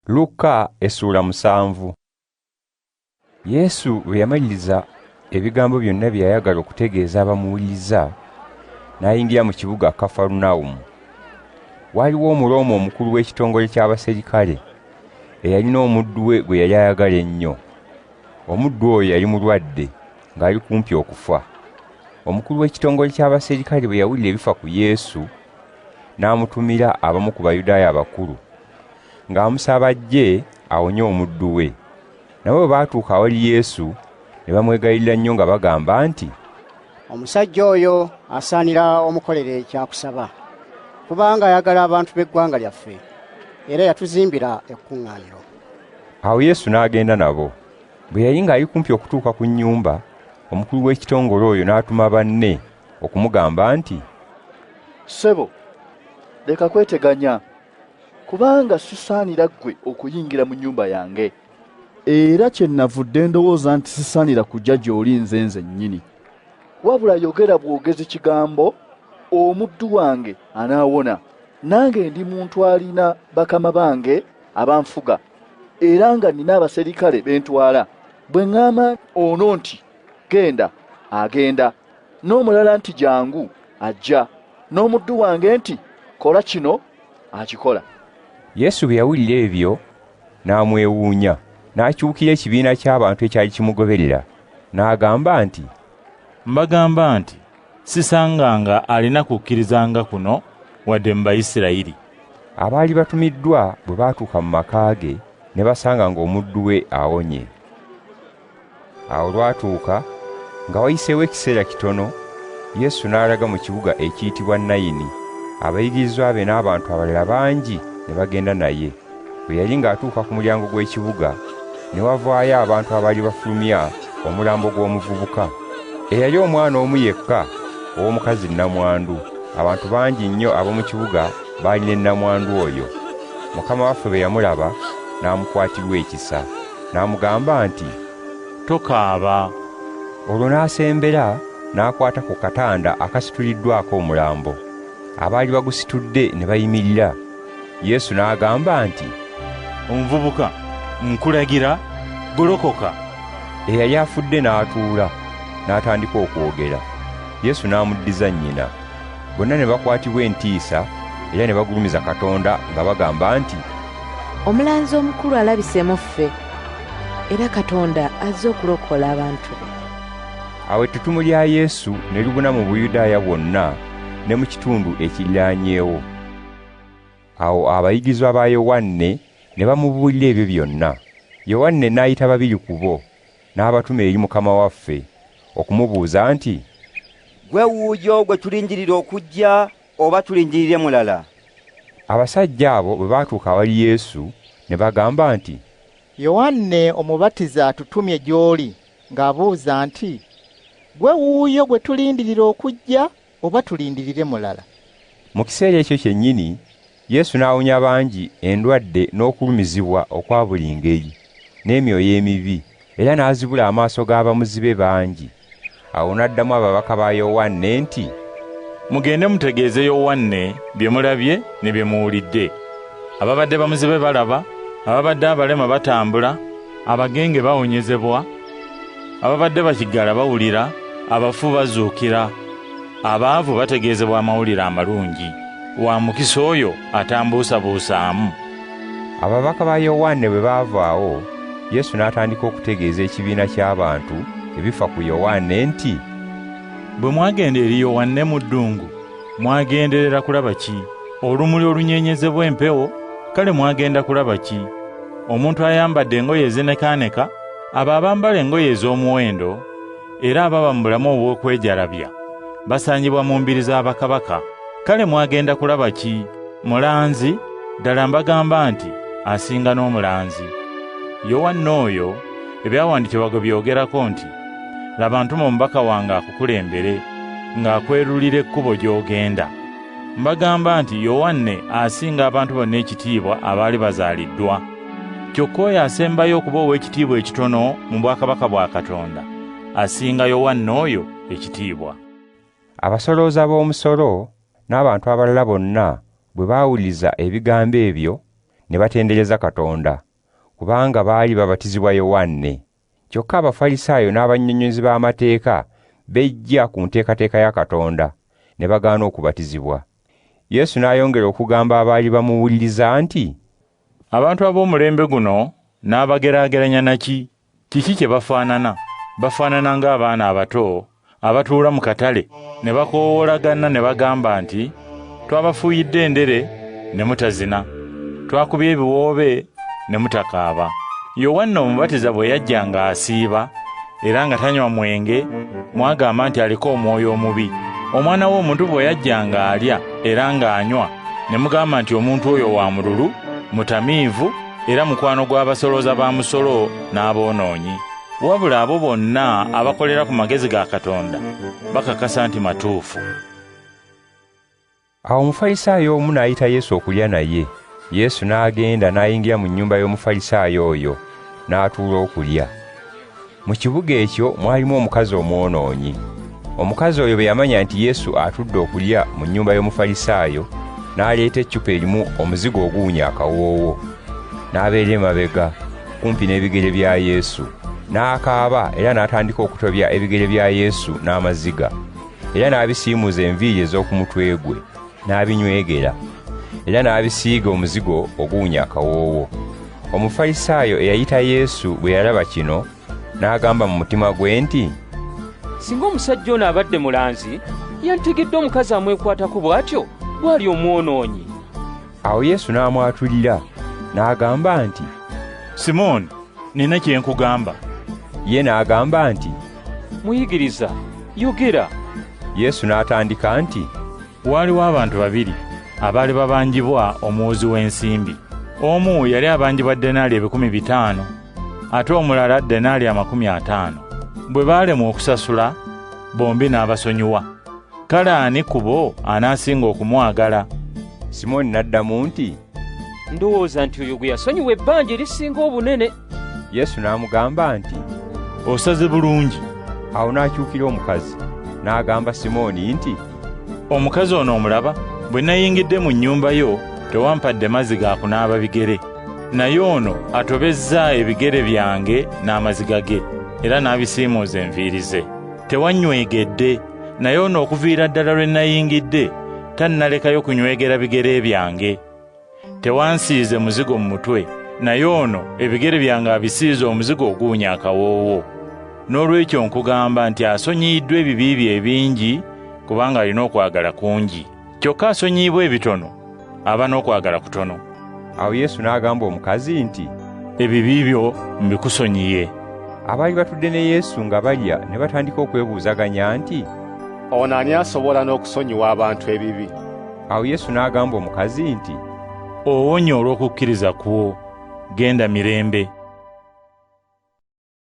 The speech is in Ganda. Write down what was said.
Lukka Essuula 7. Yesu bwe yamaliriza ebigambo byonna bye yayagala okutegeeza abamuwuliriza, n'ayingira mu kibuga Kafalunaawumu. Waaliwo Omuroma omukulu w'ekitongole ky'abaserikale eyalina omuddu we gwe yali ayagala ennyo. Omuddu oyo yali mulwadde ng'ali kumpi okufa. Omukulu w'ekitongole ky'abaserikale bwe yawulira ebifa ku Yesu, n'amutumira abamu ku Bayudaaya abakulu, ng'amusaba ajje awonye omuddu we. Nabo bwe baatuuka awali Yesu ne bamwegayirira nnyo nga bagamba nti, "Omusajja oyo asaanira omukolere ekyakusaba, kubanga ayagala abantu b'eggwanga lyaffe, era yatuzimbira ekkuŋŋaaniro." Awo Yesu n'agenda nabo. Bwe yali ng'ali kumpi okutuuka ku nnyumba, omukulu w'ekitongole oyo n'atuma banne okumugamba nti, "Ssebo, leka kweteganya, kubanga sisaanira ggwe okuyingira mu nnyumba yange. Era kye nnavudde ndowooza nti sisaanira kujja gy'oli nze nnyini. Wabula yogera bwogezi kigambo, omuddu wange anaawona. Nange ndi muntu alina bakama bange abanfuga, era nga nina abaserikale bentwala. Bwe ŋŋamba ono nti, genda, agenda, n'omulala nti jangu, ajja, n'omuddu wange nti, kola kino, akikola." Yesu bwe yawulira ebyo n'amwewuunya, n'akyukira ekibiina ky'abantu ekyali kimugoberera, n'agamba nti, "Mbagamba nti sisanganga alina kukkirizanga kuno wadde mu Bayisirayiri." Abaali batumiddwa bwe baatuuka mu maka ge ne basanga ng'omuddu we awonye. Awo lwatuuka nga wayiseewo ekiseera kitono, Yesu n'alaga mu kibuga ekiyitibwa Nayini. Abayigirizwa be n'abantu abalala bangi ne bagenda naye. Bwe yali ng'atuuka ku mulyango gw'ekibuga, ne wavaayo abantu abaali bafulumya omulambo gw'omuvubuka. Eyali omwana omu yekka ow'omukazi nnamwandu. Abantu bangi nnyo ab'omu kibuga baali ne nnamwandu oyo. Mukama waffe bwe yamulaba n'amukwatirwa ekisa, n'amugamba nti, "Tokaaba." Olwo n'asembera n'akwata ku katanda akasituliddwako omulambo. Abaali bagusitudde ne bayimirira. Yesu n'agamba nti, "Omuvubuka, nkulagira, golokoka." Eyali afudde n'atuula, n'atandika okwogera. Yesu n'amuddiza nnyina. Bonna ne bakwatibwa entiisa era ne bagulumiza Katonda nga bagamba nti, "Omulanzi omukulu alabise mu ffe, era Katonda azze okulokola abantu be." Awo ettutumu lya Yesu ne libuna mu Buyudaaya bwonna ne mu kitundu ekiriraanyeewo. Awo abayigirizwa ba Yowanne ne bamubuulira ebyo byonna. Yowanne n'ayita babiri ku bo n'abatuma eri Mukama waffe okumubuuza nti, "Gwe wuuyo gwe tulindirira okujja oba tulindirire mulala?" Abasajja abo bwe baatuuka awali Yesu ne bagamba nti, "Yowanne omubatiza atutumye gy'oli ng'abuuza nti, gwe wuuyo gwe tulindirira okujja oba tulindirire mulala?" Mu kiseera ekyo kyennyini Yesu n'awonya bangi endwadde n'okulumizibwa okwa buli ngeri n'emyoyo emibi, era n'azibula amaaso g'abamuzibe bangi. Awo n'addamu ababaka ba Yowanne nti, "Mugende mutegeeze Yowanne bye mulabye ne bye muwulidde. Ababadde bamuzibe balaba, ababadde abalema batambula, abagenge bawonyezebwa, ababadde bakiggala bawulira, abafu bazuukira, abaavu bategeezebwa amawulire amalungi. Wa mukisa oyo atambuusabuusaamu." Ababaka ba Yowanne bwe baavaawo, Yesu n'atandika okutegeeza ekibiina ky'abantu ebifa ku Yowanne nti, "Bwe mwagenda eri Yowanne mu ddungu, mwagenderera kulaba ki? Olumuli olunyeenyezebwa empewo? Kale mwagenda kulaba ki? Omuntu ayambadde engoye ezinekaaneka, abo abambala engoye ez'omuwendo, era ababa mu bulamu obw'okwejalabya, basaanyibwa mu mbiri z'abakabaka. Kale mwagenda kulaba ki? Mulanzi? Ddala mbagamba nti asinga n'omulanzi. Yowanne oyo ebyawandiikibwa gwe byogerako nti, laba ntuma omubaka wange akukulembere, ng'akwerulira ekkubo gy'ogenda. Mbagamba nti Yowanne asinga abantu bonna ekitiibwa abaali bazaaliddwa. Kyokka oyo asembayo okuba ow'ekitiibwa ekitono mu bwakabaka bwa Katonda, asinga Yowanne oyo ekitiibwa." Abasolooza b'omusolo n'abantu abalala bonna bwe baawuliza ebigambo ebyo ne batendereza Katonda, kubanga baali babatizibwa Yowanne. Kyokka Abafalisaayo n'abannyonnyozi b'amateeka bejja ku nteekateeka ya Katonda, ne bagaana okubatizibwa. Yesu n'ayongera okugamba abaali bamuwuliriza nti, abantu ab'omulembe guno n'abageraageranya naki? Kiki kye bafaanana? Bafaanana ng'abaana abato abatuula mu katale ne bakoowoolagana ne bagamba nti, twabafuuyidde endere ne mutazina, twakubye ebiwoobe ne mutakaaba. Yowanna Omubatiza bwe yajjanga asiiba era nga tanywa mwenge, mwagamba nti aliko omwoyo omubi. Omwana w'omuntu bwe yajjanga alya era ng'anywa, ne mugamba nti omuntu oyo wa mululu, mutamiivu era mukwano gw'abasolooza ba musolo n'aboonoonyi. Wabula abo bonna abakolera ku magezi ga Katonda bakakasa nti matuufu. Awo Omufalisaayo omu n'ayita Yesu okulya naye. Yesu n'agenda n'ayingira mu nnyumba y'Omufalisaayo oyo n'atuula okulya. Mu kibuga ekyo mwalimu omukazi omwonoonyi. Omukazi oyo bwe yamanya nti Yesu atudde okulya mu nnyumba y'Omufalisaayo, n'aleeta eccupa erimu omuzigo oguwunya akawoowo, n'abeera emabega kumpi n'ebigere bya Yesu, n'akaaba era n'atandika okutobya ebigere bya Yesu n'amaziga, era n'abisiimuza enviiri ez'oku mutwe gwe, n'abinywegera, era n'abisiiga omuzigo oguwunya akawoowo. Omufalisaayo eyayita Yesu bwe yalaba kino, n'agamba mu mutima gwe nti, singa omusajja ono abadde mulanzi, yantegedde omukazi amwekwatako bw'atyo bw'ali omwonoonyi. Awo Yesu n'amwatulira n'agamba nti, Simooni, nina kye nkugamba. Ye n'agamba nti, Muyigiriza, yogera. Yesu n'atandika nti, waaliwo abantu babiri abaali babanjibwa omuwozi w'ensimbi. Omu yali abanjibwa denaali 500, ate omulala denaali 50. Bwe baalemwa okusasula, bombi n'abasonyiwa. Kale ani ku bo anaasinga okumwagala? Simooni n'addamu nti, Ndowooza nti oyo gwe yasonyiwa ebbanja erisinga obunene. Yesu n'amugamba nti, osaze bulungi. Awo n'akyukira omukazi, n'agamba Simooni nti, omukazi ono omulaba? Bwe nayingidde mu nnyumba yo, tewampadde mazzi ga kunaaba bigere. Naye ono atobezza ebigere byange n'amaziga ge, era n'abisiimuuza enviiri ze. Tewanywegedde, naye ono okuviira ddala lwe nayingidde, tannalekayo kunywegera bigere byange. Tewansiize muzigo mu mutwe, naye ono ebigere byange abisiize omuzigo oguwunya akawoowo. N'olwekyo nkugamba nti asonyiyiddwa ebibi bye ebingi, kubanga alina okwagala kungi. Kyokka asonyiibwa ebitono, aba n'okwagala kutono. Awo Yesu n'agamba omukazi nti, ebibi byo mbikusonyiye. Abaali batudde ne Yesu nga balya ne batandika okwebuuzaganya nti, ono ani asobola n'okusonyiwa abantu ebibi? Awo Yesu n'agamba omukazi nti, owonye olw'okukkiriza kwo, genda mirembe.